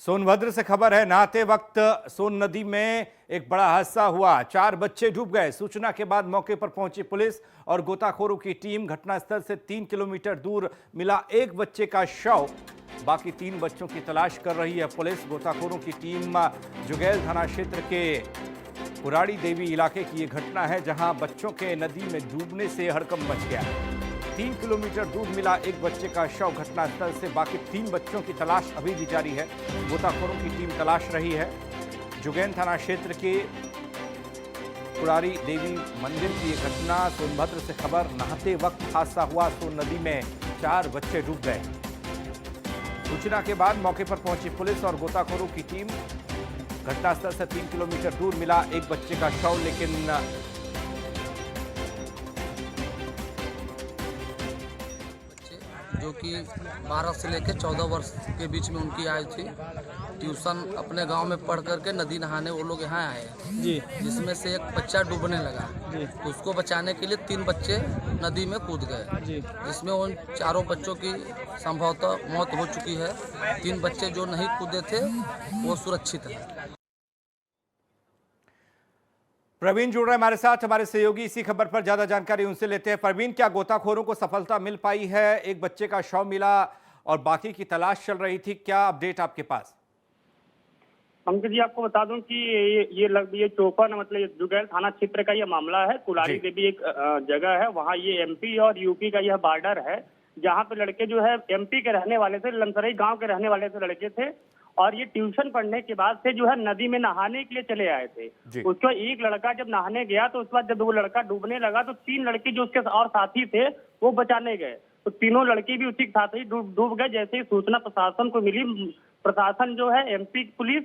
सोनभद्र से खबर है। नहाते वक्त सोन नदी में एक बड़ा हादसा हुआ। 4 बच्चे डूब गए। सूचना के बाद मौके पर पहुंची पुलिस और गोताखोरों की टीम। घटनास्थल से 3 किलोमीटर दूर मिला एक बच्चे का शव। बाकी 3 बच्चों की तलाश कर रही है पुलिस। गोताखोरों की टीम जुगैल थाना क्षेत्र के कुराड़ी देवी इलाके की ये घटना है, जहां बच्चों के नदी में डूबने से हड़कंप मच गया। 3 किलोमीटर दूर मिला एक बच्चे का शव घटनास्थल से। बाकी 3 बच्चों की तलाश अभी भी जारी है। गोताखोरों की टीम तलाश रही है। जुगैन थाना क्षेत्र के कुराड़ी देवी मंदिर की ये घटना। सोनभद्र से खबर। नहाते वक्त हादसा हुआ। सोन नदी में 4 बच्चे डूब गए। सूचना के बाद मौके पर पहुंची पुलिस और गोताखोरों की टीम। घटनास्थल से 3 किलोमीटर दूर मिला एक बच्चे का शव, लेकिन जो कि 12 से लेकर 14 वर्ष के बीच में उनकी आयु थी। ट्यूशन अपने गांव में पढ़ करके नदी नहाने वो लोग यहाँ आए जी, जिसमें से एक बच्चा डूबने लगा जी। तो उसको बचाने के लिए 3 बच्चे नदी में कूद गए जी, जिसमें उन चारों बच्चों की संभवतः मौत हो चुकी है। 3 बच्चे जो नहीं कूदे थे वो सुरक्षित हैं। प्रवीण जुड़ रहे हमारे साथ, हमारे सहयोगी। इसी खबर पर ज्यादा जानकारी उनसे लेते हैं। प्रवीण, क्या गोताखोरों को सफलता मिल पाई है? एक बच्चे का शव मिला और बाकी की तलाश चल रही थी। क्या अपडेट आपके पास? पंकज जी, आपको बता दूं कि ये चौपन मतलब जुगैल थाना क्षेत्र का ये मामला है। कुलाड़ी देवी एक जगह है, वहाँ ये एमपी और यूपी का यह बॉर्डर है, जहाँ पे लड़के जो है एमपी के रहने वाले थे, लमसरई गांव के रहने वाले थे लड़के थे। और ये ट्यूशन पढ़ने के बाद से जो है नदी में नहाने के लिए चले आए थे। उसको एक लड़का जब नहाने गया तो उसके बाद जब वो लड़का डूबने लगा तो 3 लड़के जो उसके और साथी थे वो बचाने गए, तो तीनों लड़के भी उसी के साथ ही डूब गए। जैसे ही सूचना प्रशासन को मिली, प्रशासन जो है एमपी पुलिस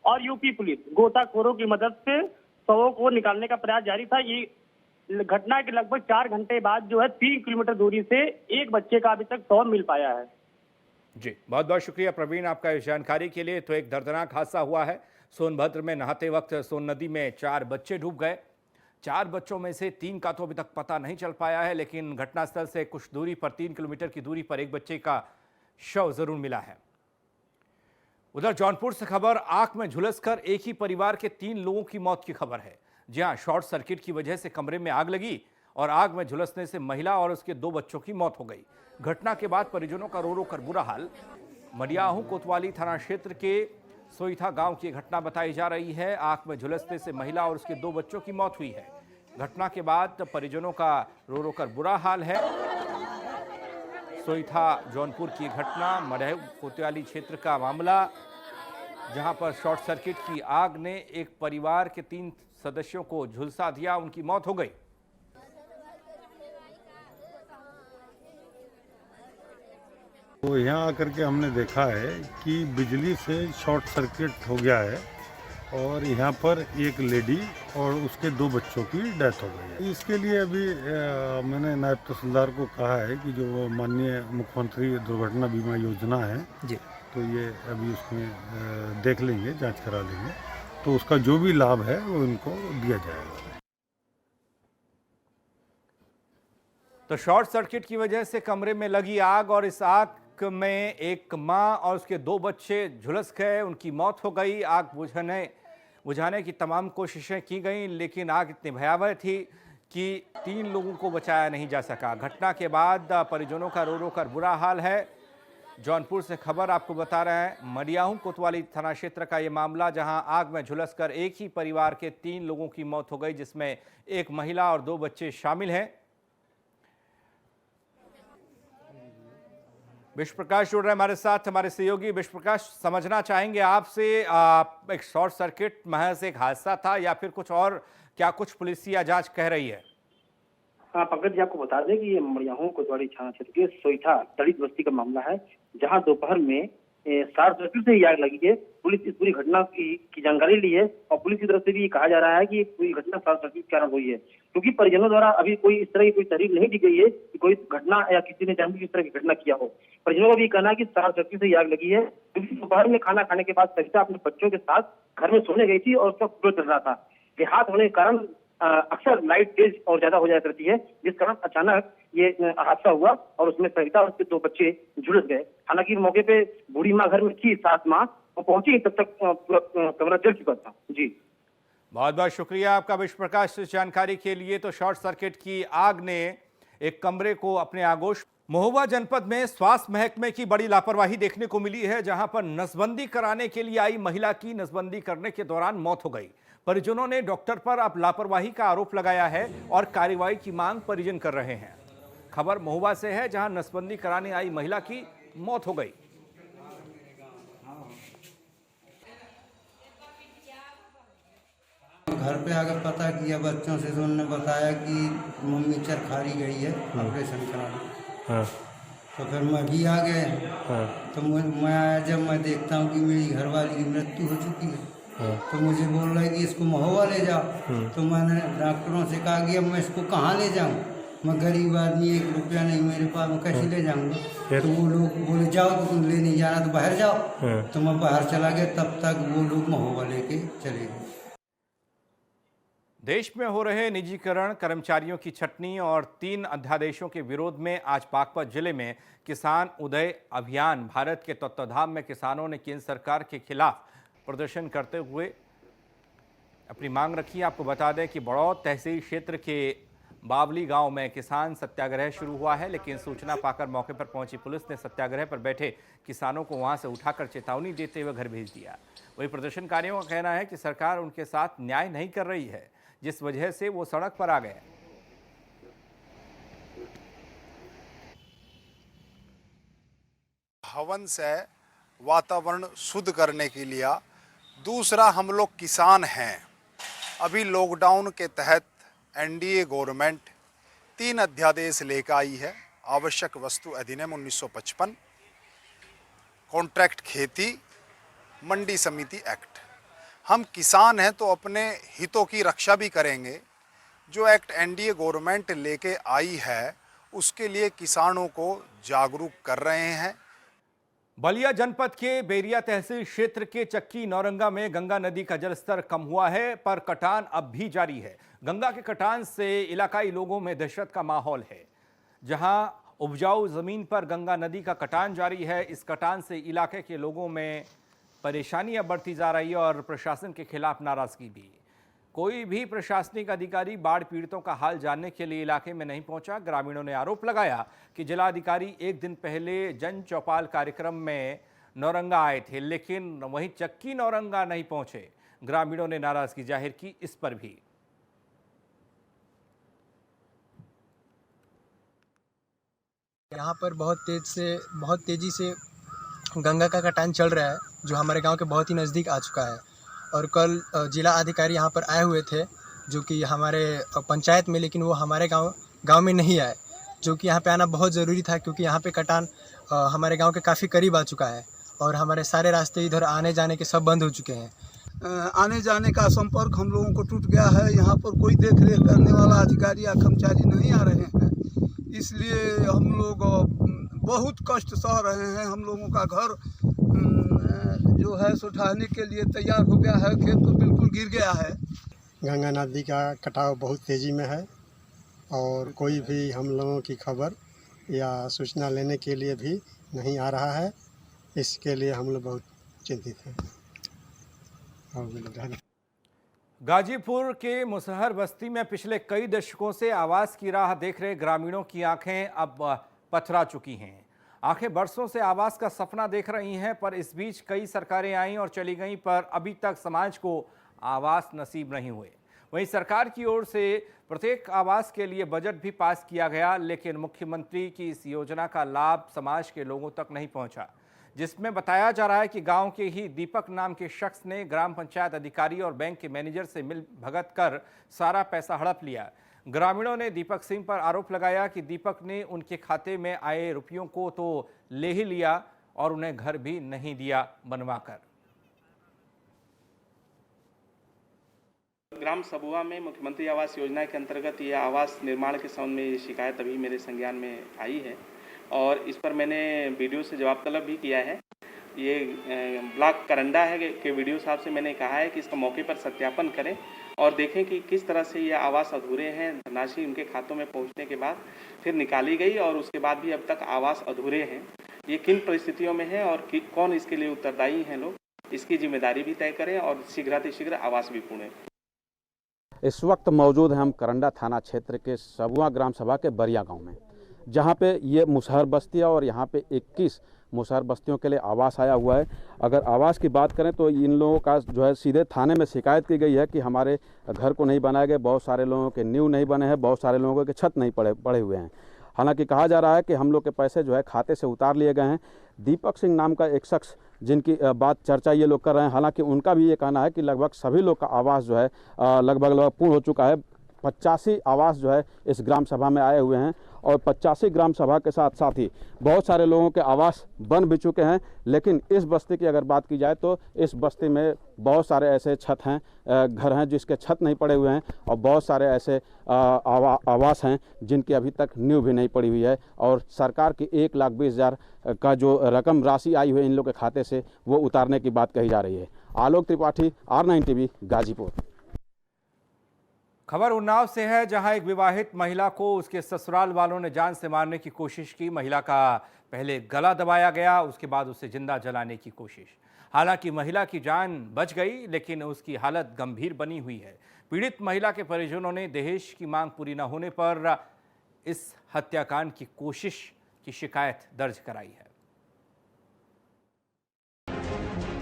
और यूपी पुलिस गोताखोरों की मदद से शवों को निकालने का प्रयास जारी था। ये घटना के लगभग 4 घंटे बाद जो है 3 किलोमीटर दूरी से एक बच्चे का अभी तक शव मिल पाया है। जी, बहुत बहुत शुक्रिया प्रवीण आपका इस जानकारी के लिए। तो एक दर्दनाक हादसा हुआ है सोनभद्र में। नहाते वक्त सोन नदी में 4 बच्चे डूब गए। 4 बच्चों में से 3 का तो अभी तक पता नहीं चल पाया है, लेकिन घटनास्थल से कुछ दूरी पर 3 किलोमीटर की दूरी पर एक बच्चे का शव जरूर मिला है। उधर जौनपुर से खबर। आग में झुलसकर एक ही परिवार के 3 लोगों की मौत की खबर है। जी हां, शॉर्ट सर्किट की वजह से कमरे में आग लगी और आग में झुलसने से महिला और उसके 2 बच्चों की मौत हो गई। घटना के बाद परिजनों का रो रो कर बुरा हाल। मडियाहू कोतवाली थाना क्षेत्र के सोईथा गांव की घटना बताई जा रही है। आग में झुलसने से महिला और उसके 2 बच्चों की मौत हुई है। घटना के बाद परिजनों का रो रो कर बुरा हाल है। सोईथा जौनपुर की घटना, मडियाहू कोतवाली क्षेत्र का मामला, जहां पर शॉर्ट सर्किट की आग ने एक परिवार के 3 सदस्यों को झुलसा दिया, उनकी मौत हो गई। तो यहाँ आकर के हमने देखा है कि बिजली से शॉर्ट सर्किट हो गया है और यहाँ पर एक लेडी और उसके 2 बच्चों की डेथ हो गई है। इसके लिए अभी मैंने नायब तहसीलदार को कहा है कि जो माननीय मुख्यमंत्री दुर्घटना बीमा योजना है जी, तो ये अभी उसमें देख लेंगे, जांच करा लेंगे, तो उसका जो भी लाभ है वो इनको दिया जाएगा। तो शॉर्ट सर्किट की वजह से कमरे में लगी आग और इस आग में एक मां और उसके 2 बच्चे झुलस गए, उनकी मौत हो गई। आग बुझाने की तमाम कोशिशें की गई, लेकिन आग इतनी भयावह थी कि 3 लोगों को बचाया नहीं जा सका। घटना के बाद परिजनों का रो रो कर बुरा हाल है। जौनपुर से खबर आपको बता रहे हैं। मडियाहू कोतवाली थाना क्षेत्र का ये मामला, जहां आग में झुलसकर एक ही परिवार के 3 लोगों की मौत हो गई, जिसमें एक महिला और 2 बच्चे शामिल हैं। विश्व प्रकाश जुड़ रहे हमारे साथ, हमारे सहयोगी। विश्व प्रकाश, समझना चाहेंगे आपसे, एक शॉर्ट सर्किट महज एक हादसा था या फिर कुछ और? क्या कुछ पुलिस या जांच कह रही है? हाँ पंकज जी, आपको बता दें कि ये मडियाहू कोतवाली थाना क्षेत्र के सोईथा दलित बस्ती का मामला है, जहां दोपहर में शॉर्ट सर्किट से ही आग लगी है। पुलिस इस पूरी घटना की जानकारी ली है और पुलिस की तरफ से भी कहा जा रहा है कि पूरी घटना शॉर्ट सर्किट के कारण हुई है, क्योंकि परिजनों द्वारा अभी कोई इस तरह की कोई तहरीर नहीं दी गई है कि कोई घटना या किसी ने जानबूझ इस तरह की घटना किया हो। परिजनों का भी कहना है कि शॉर्ट सर्किट से ही आग लगी है, क्योंकि दोपहर में खाना खाने के बाद सविता अपने बच्चों के साथ घर में सोने गई थी और उसका कूलर चल रहा था। देहात होने के कारण अक्सर लाइट तेज और ज्यादा हो जाया करती है, जिस कारण अचानक ये हादसा हुआ और उसमें सरिता और उसके 2 बच्चे झुलस गए। हालांकि मौके पे बूढ़ी माँ घर में थी, सास माँ और पहुंची तब तक पूरा कमरा जल चुका था। जी, बहुत बहुत शुक्रिया आपका विश्व प्रकाश इस जानकारी के लिए। तो शॉर्ट सर्किट की आग ने एक कमरे को अपने आगोश। महोबा जनपद में स्वास्थ्य महकमे की बड़ी लापरवाही देखने को मिली है, जहां पर नसबंदी कराने के लिए आई महिला की नसबंदी करने के दौरान मौत हो गई। परिजनों ने डॉक्टर पर अब लापरवाही का आरोप लगाया है और कार्रवाई की मांग परिजन कर रहे हैं। खबर महोबा से है, जहां नसबंदी कराने आई महिला की मौत हो गई। घर पे आकर पता किया बच्चों से, तो उन्होंने बताया कि मम्मी चरखारी गई है ऑपरेशन कराने। हाँ। तो फिर मैं भी आ गए। हाँ। तो मैं आया, जब मैं देखता हूँ कि मेरी घरवाली की मृत्यु हो चुकी है। हाँ। तो मुझे बोल रहे कि इसको महोबा ले जाओ। तो मैंने डॉक्टरों से कहा कि अब मैं इसको कहाँ ले जाऊँ, मैं गरीब आदमी, 1 रुपया नहीं मेरे पास, मैं कैसे ले जाऊँगा। तो वो लोग बोले जाओ, तो तुम ले नहीं जाना तो बाहर जाओ। तो मैं बाहर चला गया, तब तक वो लोग महोबा लेके चले गए। देश में हो रहे निजीकरण, कर्मचारियों की छटनी और 3 अध्यादेशों के विरोध में आज बागपत जिले में किसान उदय अभियान भारत के तत्वाधान में किसानों ने केंद्र सरकार के खिलाफ प्रदर्शन करते हुए अपनी मांग रखी। आपको बता दें कि बड़ौद तहसील क्षेत्र के बावली गांव में किसान सत्याग्रह शुरू हुआ है, लेकिन सूचना पाकर मौके पर पहुंची पुलिस ने सत्याग्रह पर बैठे किसानों को वहां से उठाकर चेतावनी देते हुए घर भेज दिया। वहीं प्रदर्शनकारियों का कहना है कि सरकार उनके साथ न्याय नहीं कर रही है, जिस वजह से वो सड़क पर आ गए। हवन से वातावरण शुद्ध करने के लिए, दूसरा हम लोग किसान हैं। अभी लॉकडाउन के तहत एनडीए गवर्नमेंट 3 अध्यादेश लेकर आई है। आवश्यक वस्तु अधिनियम 1955, कॉन्ट्रैक्ट खेती, मंडी समिति एक्ट। हम किसान हैं तो अपने हितों की रक्षा भी करेंगे। जो एक्ट एनडीए गवर्नमेंट लेके आई है, उसके लिए किसानों को जागरूक कर रहे हैं। बलिया जनपद के बेरिया तहसील क्षेत्र के चक्की नौरंगा में गंगा नदी का जलस्तर कम हुआ है, पर कटान अब भी जारी है। गंगा के कटान से इलाकाई लोगों में दहशत का माहौल है। जहां उपजाऊ जमीन पर गंगा नदी का कटान जारी है, इस कटान से इलाके के लोगों में परेशानियां बढ़ती जा रही है और प्रशासन के खिलाफ नाराजगी भी। कोई भी प्रशासनिक अधिकारी बाढ़ पीड़ितों का हाल जानने के लिए इलाके में नहीं पहुंचा। ग्रामीणों ने आरोप लगाया कि जिलाधिकारी 1 दिन पहले जन चौपाल कार्यक्रम में नौरंगा आए थे, लेकिन वहीं चक्की नौरंगा नहीं पहुंचे। ग्रामीणों ने नाराजगी जाहिर की इस पर भी। यहाँ पर बहुत तेजी से गंगा का कटान चल रहा है, जो हमारे गांव के बहुत ही नज़दीक आ चुका है। और कल जिला अधिकारी यहाँ पर आए हुए थे, जो कि हमारे पंचायत में, लेकिन वो हमारे गांव में नहीं आए, जो कि यहाँ पे आना बहुत ज़रूरी था, क्योंकि यहाँ पे कटान हमारे गांव के काफ़ी करीब आ चुका है और हमारे सारे रास्ते इधर आने जाने के सब बंद हो चुके हैं। आने जाने का संपर्क हम लोगों को टूट गया है। यहाँ पर कोई देख रेख करने वाला अधिकारी या कर्मचारी नहीं आ रहे हैं, इसलिए हम लोग बहुत कष्ट सह रहे हैं। हम लोगों का घर जो है सो ढहने के लिए तैयार हो गया है, खेत तो बिल्कुल गिर गया है। गंगा नदी का कटाव बहुत तेज़ी में है और कोई भी हम लोगों की खबर या सूचना लेने के लिए भी नहीं आ रहा है। इसके लिए हम लोग बहुत चिंतित हैं। गाजीपुर के मुसहर बस्ती में पिछले कई दशकों से आवास की राह देख रहे ग्रामीणों की आंखें अब पथरा चुकी हैं। आंखें बरसों से आवास का सपना देख रही हैं, पर इस बीच कई सरकारें आईं और चली गईं, पर अभी तक समाज को आवास नसीब नहीं हुए। वहीं सरकार की ओर से प्रत्येक आवास के लिए बजट भी पास किया गया, लेकिन मुख्यमंत्री की इस योजना का लाभ समाज के लोगों तक नहीं पहुंचा, जिसमें बताया जा रहा है कि गांव के ही दीपक नाम के शख्स ने ग्राम पंचायत अधिकारी और बैंक के मैनेजर से मिल भगत कर सारा पैसा हड़प लिया। ग्रामीणों ने दीपक सिंह पर आरोप लगाया कि दीपक ने उनके खाते में आए रुपयों को तो ले ही लिया और उन्हें घर भी नहीं दिया बनवाकर। ग्राम सबुआ में मुख्यमंत्री आवास योजना के अंतर्गत ये आवास निर्माण के संबंध में ये शिकायत अभी मेरे संज्ञान में आई है और इस पर मैंने वीडियो से जवाब तलब भी किया है। ये ब्लॉक करंडा है के वीडियो साहब से मैंने कहा है कि इसका मौके पर सत्यापन करें और देखें कि किस तरह से ये आवास अधूरे हैं। धनराशि उनके खातों में पहुंचने के बाद फिर निकाली गई और उसके बाद भी अब तक आवास अधूरे हैं। ये किन परिस्थितियों में है और कौन इसके लिए उत्तरदायी हैं लोग, इसकी जिम्मेदारी भी तय करें और शीघ्रातिशीघ्र आवास भी पूर्ण। इस वक्त मौजूद हैं हम करंडा थाना क्षेत्र के सबुआ ग्राम सभा के बरिया गांव में, जहां पे ये मुसहर बस्ती है और यहां पे 21 मुसहर बस्तियों के लिए आवास आया हुआ है। अगर आवास की बात करें तो इन लोगों का जो है सीधे थाने में शिकायत की गई है कि हमारे घर को नहीं बनाए गए, बहुत सारे लोगों के नींव नहीं बने हैं, बहुत सारे लोगों के छत नहीं पड़े हुए हैं। हालांकि कहा जा रहा है कि हम लोग के पैसे जो है खाते से उतार लिए गए हैं। दीपक सिंह नाम का एक शख्स जिनकी बात चर्चा ये लोग कर रहे हैं, हालांकि उनका भी ये कहना है कि लगभग सभी लोग का आवास जो है लगभग पूर्ण हो चुका है। 85 आवास जो है इस ग्राम सभा में आए हुए हैं और 85 ग्राम सभा के साथ साथ ही बहुत सारे लोगों के आवास बन भी चुके हैं। लेकिन इस बस्ती की अगर बात की जाए तो इस बस्ती में बहुत सारे ऐसे छत हैं, घर हैं जिसके छत नहीं पड़े हुए हैं और बहुत सारे ऐसे आवास हैं जिनकी अभी तक नींव भी नहीं पड़ी हुई है। और सरकार की 1,20,000 का जो रकम राशि आई हुई है इन लोगों के खाते से वो उतारने की बात कही जा रही है। Alok Tripathi, R9 TV, Ghazipur. खबर उन्नाव से है, जहां एक विवाहित महिला को उसके ससुराल वालों ने जान से मारने की कोशिश की। महिला का पहले गला दबाया गया, उसके बाद उसे जिंदा जलाने की कोशिश। हालांकि महिला की जान बच गई, लेकिन उसकी हालत गंभीर बनी हुई है। पीड़ित महिला के परिजनों ने दहेज की मांग पूरी न होने पर इस हत्याकांड की कोशिश की शिकायत दर्ज कराई है।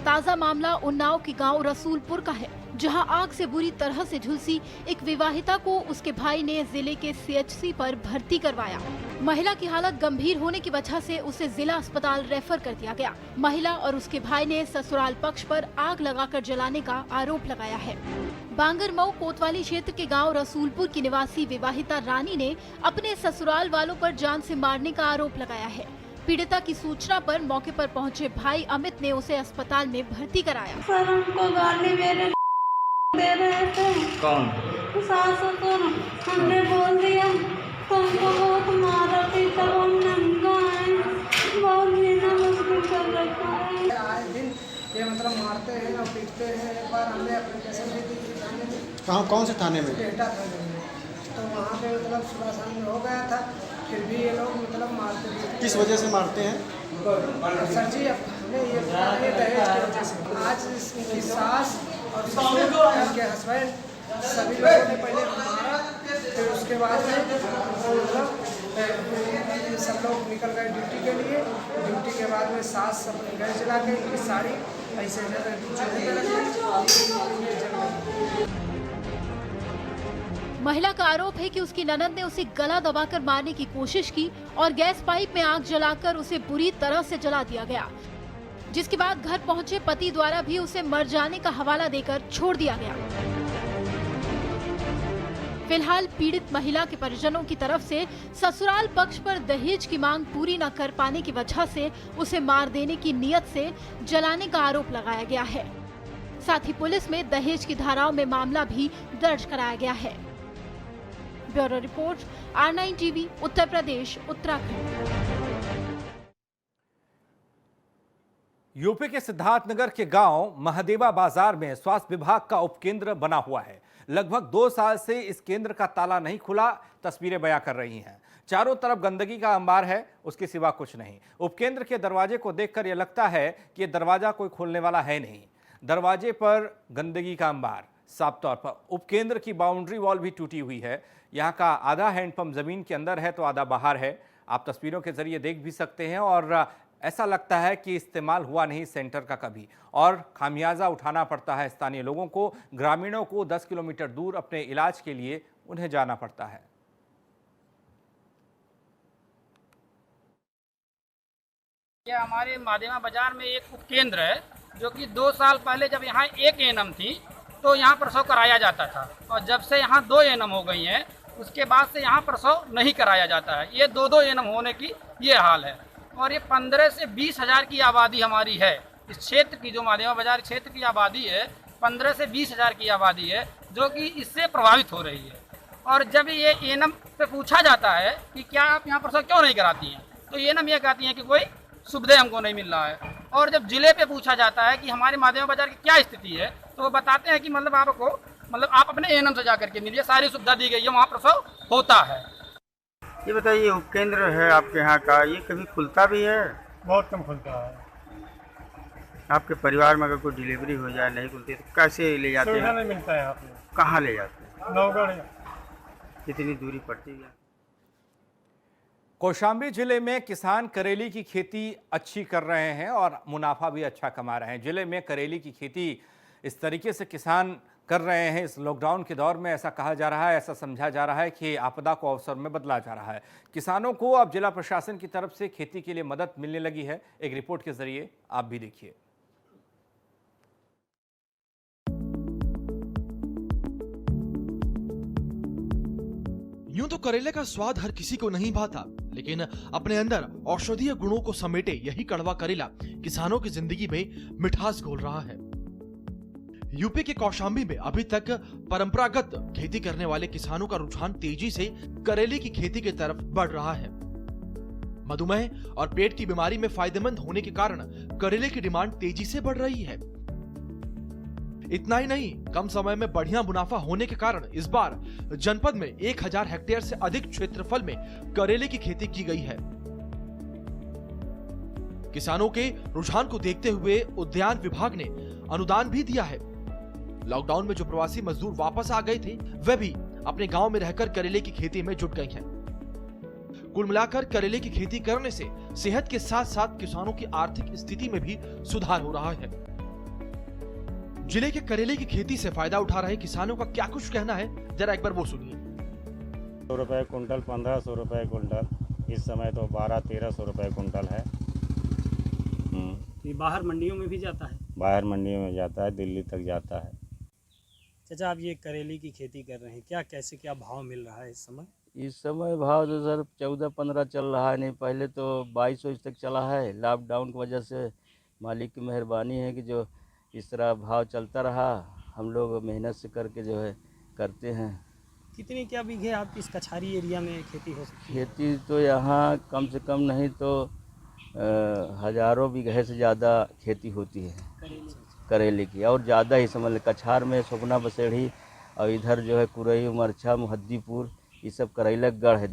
ताजा मामला उन्नाव के गांव रसूलपुर का है, जहां आग से बुरी तरह से झुलसी एक विवाहिता को उसके भाई ने जिले के CHC पर भर्ती करवाया। महिला की हालत गंभीर होने की वजह से उसे जिला अस्पताल रेफर कर दिया गया। महिला और उसके भाई ने ससुराल पक्ष पर आग लगाकर जलाने का आरोप लगाया है। बांगरमऊ कोतवाली क्षेत्र के गांव रसूलपुर की निवासी विवाहिता रानी ने अपने ससुराल वालों पर जान से मारने का आरोप लगाया है। पीड़िता की सूचना पर मौके पर पहुंचे भाई अमित ने उसे अस्पताल में भर्ती कराया। सर हमको गाली मेरे दे रहे थे। कौन? सास ससुर। हमने बोल दिया तुमको बहुत मारा पीटा, बहुत जीना मुश्किल कर रखा है। आए दिन ये मतलब मारते हैं और पीटते हैं। एक बार हमने एप्लीकेशन दी थी थाने में। कहाँ, कौन से थाने में? बेटा थाने में। तो वहाँ पे मतलब सुबह शाम में हो गया था, फिर भी ये लोग मतलब मारते थे। किस वजह से मारते हैं? सर जी हमें ये दहेज की वजह से। आज इसकी सास और उनके हस्बैंड सभी लोगों ने पहले मारा, फिर उसके बाद में मतलब सब लोग निकल गए ड्यूटी के लिए। ड्यूटी के बाद में सास अपने घर चला के इनकी साड़ी ऐसे महिला का आरोप है कि उसकी ननद ने उसे गला दबाकर मारने की कोशिश की और गैस पाइप में आग जलाकर उसे बुरी तरह से जला दिया गया, जिसके बाद घर पहुंचे पति द्वारा भी उसे मर जाने का हवाला देकर छोड़ दिया गया। फिलहाल पीड़ित महिला के परिजनों की तरफ से ससुराल पक्ष पर दहेज की मांग पूरी न कर पाने की वजह से उसे मार देने की नीयत से जलाने का आरोप लगाया गया है। साथ ही पुलिस में दहेज की धाराओं में मामला भी दर्ज कराया गया है। Bureau report, R9 TV, Uttar Pradesh, Uttarakhand. UP के सिद्धार्थनगर के गांव महादेवा बाजार में स्वास्थ्य विभाग का उपकेंद्र बना हुआ है। लगभग 2 साल से इस केंद्र का ताला नहीं खुला, तस्वीरें बयां कर रही हैं। चारों तरफ गंदगी का अंबार है, उसके सिवा कुछ नहीं। उपकेंद्र के दरवाजे को देखकर यह लगता है कि यह दरवाजा कोई खोलने वाला है नहीं। दरवाजे पर गंदगी का अंबार साफ तौर पर। उपकेंद्र की बाउंड्री वॉल भी टूटी हुई है। यहाँ का आधा हैंडपंप जमीन के अंदर है तो आधा बाहर है। आप तस्वीरों के जरिए देख भी सकते हैं और ऐसा लगता है कि इस्तेमाल हुआ नहीं सेंटर का कभी, और खामियाजा उठाना पड़ता है स्थानीय लोगों को। ग्रामीणों को 10 किलोमीटर दूर अपने इलाज के लिए उन्हें जाना पड़ता है। यह हमारे महादेवा बाजार में एक उपकेंद्र है, जो कि 2 साल पहले जब यहाँ एक एएनएम थी तो यहाँ प्रसव कराया जाता था, और जब से यहाँ 2 एएनएम हो गई हैं उसके बाद से यहाँ प्रसव नहीं कराया जाता है। ये 2-2 एएनएम होने की ये हाल है। और ये 15 से 20 हज़ार की आबादी हमारी है। इस क्षेत्र की जो महादेवा बाजार क्षेत्र की आबादी है 15 से 20 हज़ार की आबादी है, जो कि इससे प्रभावित हो रही है। और जब ये एएनएम पे पूछा जाता है कि क्या आप यहाँ प्रसव क्यों नहीं कराती हैं, तो एएनएम ये कहती हैं कि कोई सुविधा हमको नहीं मिल रहा है। और जब जिले पे पूछा जाता है कि हमारे महादेवा बाजार की क्या स्थिति है, तो वो बताते हैं कि मतलब आपको मतलब आप अपने एएनएम से जा करके मिलिए, सारी सुविधा दी गई है, वहाँ प्रसव होता है। ये बताइए उपकेंद्र है आपके यहाँ का, ये कभी खुलता भी है? बहुत कम खुलता है। आपके परिवार में अगर कोई डिलीवरी हो जाए नहीं खुलती तो कैसे ले जाते सुविधा हैं? नहीं मिलता है यहाँ पे। कहाँ ले जाते हैं? नवगढ़। कितनी दूरी पड़ती है? कौशाम्बी जिले में किसान करेली की खेती अच्छी कर रहे हैं और मुनाफा भी अच्छा कमा रहे हैं। जिले में करेली की खेती इस तरीके से किसान कर रहे हैं इस लॉकडाउन के दौर में, ऐसा कहा जा रहा है, ऐसा समझा जा रहा है कि आपदा को अवसर में बदला जा रहा है। किसानों को अब जिला प्रशासन की तरफ से खेती के लिए मदद मिलने लगी है। एक रिपोर्ट के जरिए आप भी देखिए। यूं तो करेले का स्वाद हर किसी को नहीं भाता, लेकिन अपने अंदर औषधीय गुणों को समेटे यही कड़वा करेला किसानों की जिंदगी में मिठास घोल रहा है। यूपी के कौशाम्बी में अभी तक परंपरागत खेती करने वाले किसानों का रुझान तेजी से करेले की खेती की तरफ बढ़ रहा है। मधुमेह और पेट की बीमारी में फायदेमंद होने के कारण करेले की डिमांड तेजी से बढ़ रही है। इतना ही नहीं, कम समय में बढ़िया मुनाफा होने के कारण इस बार जनपद में 1000 हेक्टेयर से अधिक क्षेत्रफल में करेले की खेती की गई है। किसानों के रुझान को देखते हुए उद्यान विभाग ने अनुदान भी दिया है। लॉकडाउन में जो प्रवासी मजदूर वापस आ गए थे, वे भी अपने गांव में रहकर करेले की खेती में जुट गए हैं। कुल मिलाकर करेले की खेती करने से सेहत के साथ साथ किसानों की आर्थिक स्थिति में भी सुधार हो रहा है। जिले के करेले की खेती से फायदा उठा रहे किसानों का क्या कुछ कहना है, जरा एक बार वो सुनिए। 100 रुपए कुंटल, 1500 रुपए कुंटल, इस समय तो 1200-1300 रुपए कुंटल है। ये बाहर मंडियों में भी जाता है? बाहर मंडियों में जाता है, दिल्ली तक जाता है। चाचा, आप ये करेले की खेती कर रहे हैं, क्या भाव मिल रहा है इस समय? इस समय भाव तो सर 14-15 चल रहा है, नहीं पहले तो 2200 तक चला है। लॉकडाउन की वजह से मालिक की मेहरबानी है कि जो इस तरह भाव चलता रहा, हम लोग मेहनत से करके जो है करते हैं। कितनी क्या बीघे आपकी इस कछारी एरिया में खेती हो सकती है? खेती तो यहाँ कम से कम नहीं तो हजारों बीघे से ज़्यादा खेती होती है करेले की, और ज़्यादा ही समझ लें। कछार में सुखना बसेड़ी और इधर जो है कुरई, मरछा, मुहद्दीपुर, ये सब करेला गढ़ है।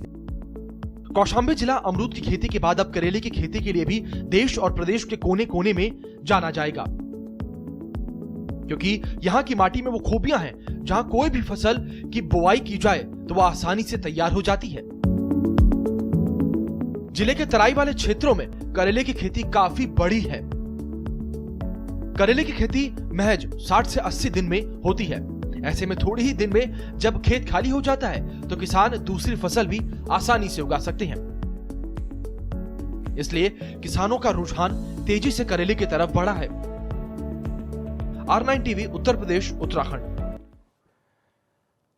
कौशाम्बी जिला अमरूद की खेती के बाद अब करेले की खेती के लिए भी देश और प्रदेश के कोने कोने में जाना जाएगा, क्योंकि यहाँ की माटी में वो खूबियां हैं जहाँ कोई भी फसल की बुआई की जाए तो वह आसानी से तैयार हो जाती है। जिले के तराई वाले क्षेत्रों में करेले की खेती काफी बड़ी है। करेले की खेती महज 60 से 80 दिन में होती है। ऐसे में थोड़ी ही दिन में जब खेत खाली हो जाता है तो किसान दूसरी फसल भी आसानी से उगा सकते हैं। इसलिए किसानों का रुझान तेजी से करेले की तरफ बढ़ा है। R9 TV, Uttar Pradesh, Uttarakhand.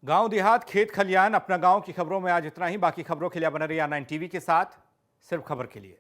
गांव देहात, खेत खलियान, अपना गांव की खबरों में आज इतना ही। बाकी खबरों के लिए बने रहिए R9 टीवी के साथ, सिर्फ खबर के लिए।